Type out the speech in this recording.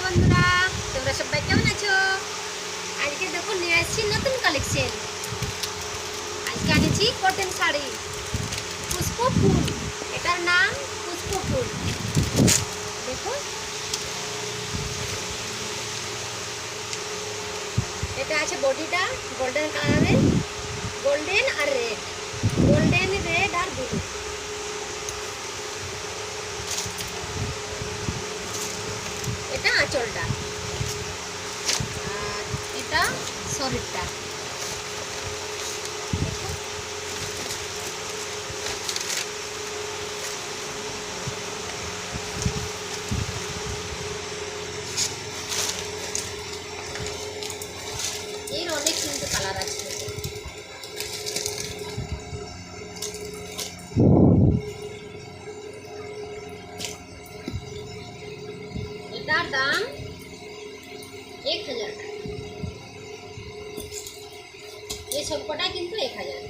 বন্ধুরা, তোমরা সবাই কেমন আছো? আজকে দেখো নিয়ে আসছি নতুন কালেকশন। আজকে আনেছি কটন শাড়ি, পুষ্প ফুল। এটার নাম পুষ্প ফুল। দেখো, এটা আছে বডিটা গোল্ডেন কালারের, গোল্ডেন আর রেড, গোল্ডেন রেড আর ব্লু। এটা আঁচলটা, আর এটা শরীরটা। এর অনেক কিন্তু কালার আছে। এটার দাম 1000 টাকা। এই সবকটা কিন্তু 1000।